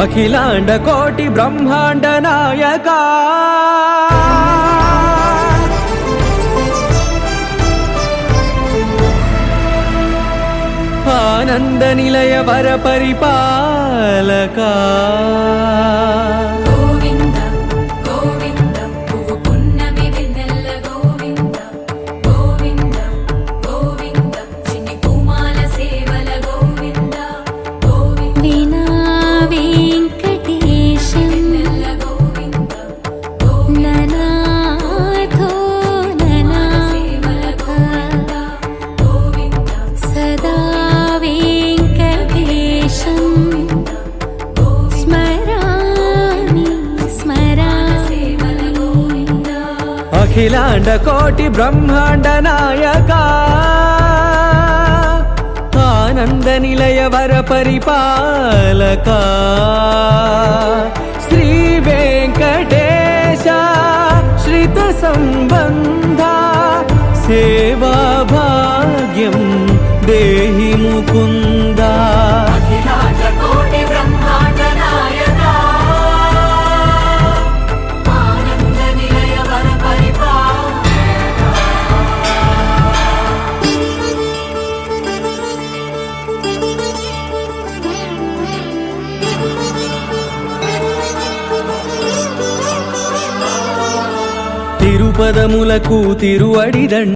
అఖిలాండ కోటి బ్రహ్మాండ నాయక ఆనంద నిలయ వర పరిపాలక అఖిలాండ కోటి బ్రహ్మాండ నాయక ఆనంద నిలయ వర పరిపాలక శ్రీ వెంకటేశ శ్రిత సంబంధ సేవా భాగ్యం దేహి ముకుంద. తిరుపదములకు తిరువడిదండ